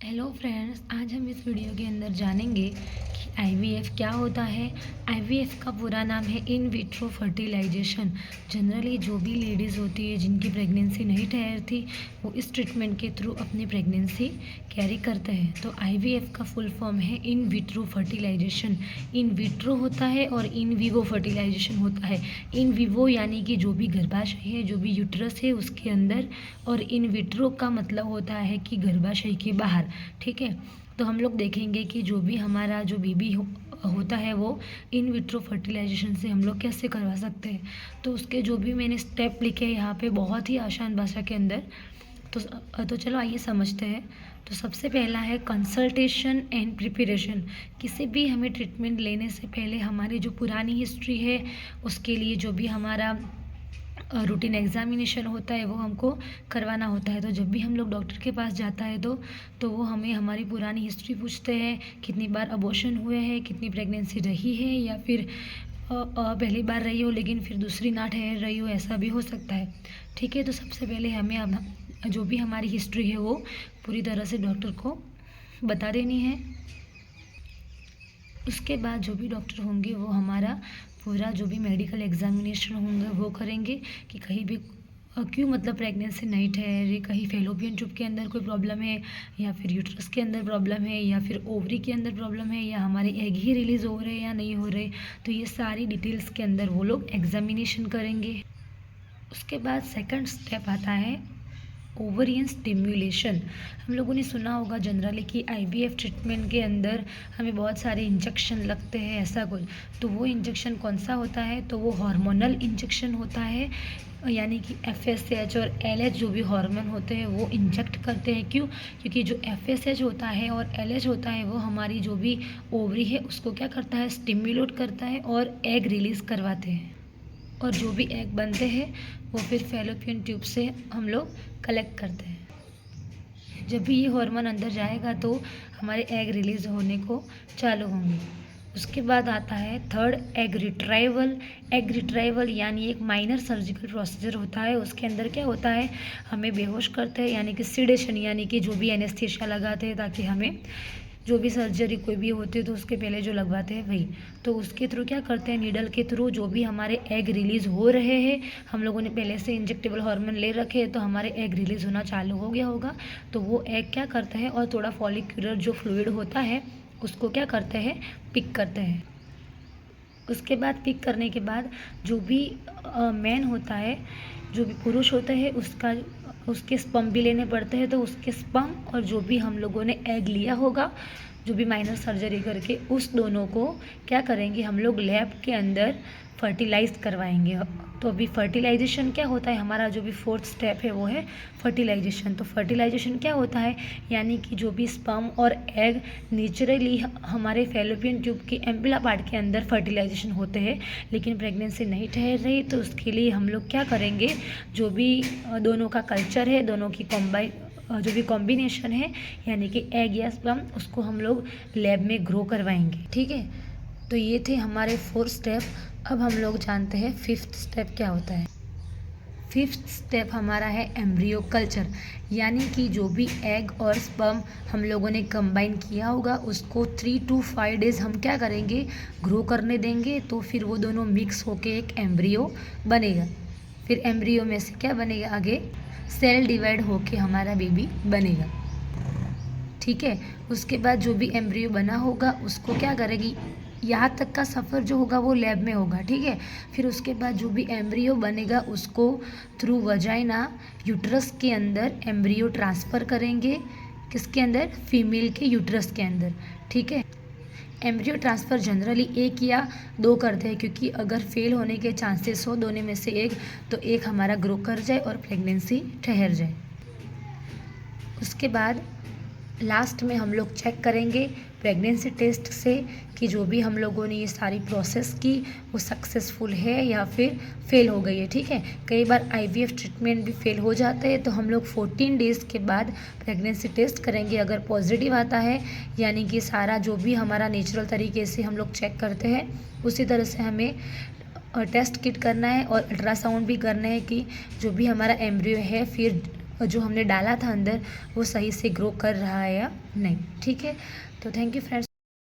Hello friends, आज हम इस वीडियो के अंदर जानेंगे कि आईवीएफ क्या होता है। आईवीएफ का पूरा नाम है इन विट्रो फर्टिलाइजेशन। जनरली जो भी लेडीज़ होती है जिनकी प्रेगनेंसी नहीं ठहरती, वो इस ट्रीटमेंट के थ्रू अपनी प्रेगनेंसी कैरी करते हैं। तो आईवीएफ का फुल फॉर्म है in vitro fertilisation. In vitro होता है और इन विवो फर्टिलाइजेशन होता है। इन विवो यानी कि जो भी गर्भाशय है, जो भी यूट्रस है उसके अंदर, और इन विट्रो का मतलब होता है कि गर्भाशय के बाहर। ठीक है, तो हम लोग देखेंगे कि जो भी हमारा जो बेबी होता है वो इन विट्रो फर्टिलाइजेशन से हम लोग कैसे करवा सकते हैं। तो उसके जो भी मैंने स्टेप लिखे हैं यहाँ पे बहुत ही आसान भाषा के अंदर, तो चलो आइए समझते हैं। तो सबसे पहला है कंसल्टेशन एंड प्रिपरेशन। किसी भी हमें ट्रीटमेंट लेने से पहले हमारी जो पुरानी हिस्ट्री है उसके लिए जो भी हमारा रूटीन एग्जामिनेशन होता है वो हमको करवाना होता है। तो जब भी हम लोग डॉक्टर के पास जाता है तो वो हमें हमारी पुरानी हिस्ट्री पूछते हैं, कितनी बार अबॉर्शन हुए हैं, कितनी प्रेगनेंसी रही है, या फिर पहली बार रही हो लेकिन फिर दूसरी ना ठहर रही हो, ऐसा भी हो सकता है। ठीक है, तो सबसे पहले हमें अब जो भी हमारी हिस्ट्री है वो पूरी तरह से डॉक्टर को बता देनी है। उसके बाद जो भी डॉक्टर होंगे वो हमारा पूरा जो भी मेडिकल एग्जामिनेशन होंगे वो करेंगे कि कहीं भी क्यों मतलब प्रेगनेंसी नहीं ठहरी, कहीं फेलोपियन ट्यूब के अंदर कोई प्रॉब्लम है, या फिर यूट्रस के अंदर प्रॉब्लम है, या फिर ओवरी के अंदर प्रॉब्लम है, या हमारे एग ही रिलीज़ हो रहे हैं या नहीं हो रहे। तो ये सारी डिटेल्स के अंदर वो लोग एग्जामिनेशन करेंगे। उसके बाद सेकंड स्टेप आता है ओवरियन स्टिम्युलेशन। हम लोगों ने सुना होगा जनरली कि आईवीएफ ट्रीटमेंट के अंदर हमें बहुत सारे इंजेक्शन लगते हैं, ऐसा कुछ। तो वो इंजेक्शन कौन सा होता है, तो वो हार्मोनल इंजेक्शन होता है, यानी कि एफएसएच और एलएच जो भी हार्मोन होते हैं वो इंजेक्ट करते हैं। क्यों? क्योंकि जो एफएसएच होता है और एलएच होता है वो हमारी जो भी ओवरी है उसको क्या करता है, स्टिम्युलेट करता है और एग रिलीज़ करवाते हैं। और जो भी एग बनते हैं वो फिर फैलोपियन ट्यूब से हम लोग कलेक्ट करते हैं। जब भी ये हार्मोन अंदर जाएगा तो हमारे एग रिलीज़ होने को चालू होंगे। उसके बाद आता है third egg retrieval. Egg retrieval यानी एक माइनर सर्जिकल प्रोसीजर होता है। उसके अंदर क्या होता है, हमें बेहोश करते हैं, यानी कि सिडेशन, यानी कि जो भी एनेस्थीसिया लगाते हैं ताकि हमें जो भी सर्जरी कोई भी होती है तो उसके पहले जो लगवाते हैं वही। तो उसके थ्रू क्या करते हैं, नीडल के थ्रू जो भी हमारे एग रिलीज़ हो रहे हैं, हम लोगों ने पहले से इंजेक्टेबल हार्मोन ले रखे हैं तो हमारे एग रिलीज़ होना चालू हो गया होगा। तो वो एग क्या करते हैं, और थोड़ा फॉलिक्यूलर जो फ्लूइड होता है उसको क्या करते हैं, पिक करते हैं। उसके बाद पिक करने के बाद जो भी मैन होता है, जो भी पुरुष होता है, उसके स्पर्म भी लेने पड़ते हैं। तो उसके स्पर्म और जो भी हम लोगों ने एग लिया होगा जो भी माइनर सर्जरी करके, उस दोनों को क्या करेंगे हम लोग लैब के अंदर फर्टिलाइज करवाएंगे। तो अभी फर्टिलाइजेशन क्या होता है, हमारा जो भी फोर्थ स्टेप है वो है फर्टिलाइजेशन। तो फर्टिलाइजेशन क्या होता है, यानी कि जो भी स्पर्म और एग नेचुरली हमारे फैलोपियन ट्यूब की एम्पिला पार्ट के अंदर फर्टिलाइजेशन होते हैं, लेकिन प्रेगनेंसी नहीं ठहर रही, तो उसके लिए हम लोग क्या करेंगे, जो भी दोनों का कल्चर है, दोनों की जो भी कॉम्बिनेशन है, यानी कि एग या स्पर्म, उसको हम लोग लैब में ग्रो करवाएंगे। ठीक है, तो ये थे हमारे 4 स्टेप। अब हम लोग जानते हैं 5th स्टेप क्या होता है। 5th स्टेप हमारा है एम्ब्रियो कल्चर, यानी कि जो भी एग और स्पर्म हम लोगों ने कंबाइन किया होगा उसको 3 to 5 डेज़ हम क्या करेंगे, ग्रो करने देंगे। तो फिर वो दोनों मिक्स होके एक एम्ब्रियो बनेगा। फिर एम्ब्रियो में से क्या बनेगा, आगे सेल डिवाइड होके हमारा बेबी बनेगा। ठीक है, उसके बाद जो भी एम्ब्रियो बना होगा उसको क्या करेगी, यहाँ तक का सफ़र जो होगा वो लैब में होगा। ठीक है, फिर उसके बाद जो भी एम्ब्रियो बनेगा उसको थ्रू वजाइना यूट्रस के अंदर एम्ब्रियो ट्रांसफ़र करेंगे। किसके अंदर, फीमेल के यूट्रस के अंदर। ठीक है, एम्ब्रियो ट्रांसफ़र जनरली 1 या 2 करते हैं, क्योंकि अगर फेल होने के चांसेस हो दोनों में से एक, तो एक हमारा ग्रो कर जाए और प्रेगनेंसी ठहर जाए। उसके बाद लास्ट में हम लोग चेक करेंगे प्रेगनेंसी टेस्ट से कि जो भी हम लोगों ने ये सारी प्रोसेस की वो सक्सेसफुल है या फिर फेल हो गई है। ठीक है, कई बार आईवीएफ ट्रीटमेंट भी फेल हो जाते हैं, तो हम लोग 14 डेज़ के बाद प्रेगनेंसी टेस्ट करेंगे। अगर पॉजिटिव आता है, यानी कि सारा जो भी हमारा नेचुरल तरीके से हम लोग चेक करते हैं उसी तरह से हमें टेस्ट किट करना है और अल्ट्रासाउंड भी करना है कि जो भी हमारा एम्ब्रियो है फिर जो हमने डाला था अंदर वो सही से ग्रो कर रहा है या नहीं। ठीक है, तो थैंक यू फ्रेंड्स।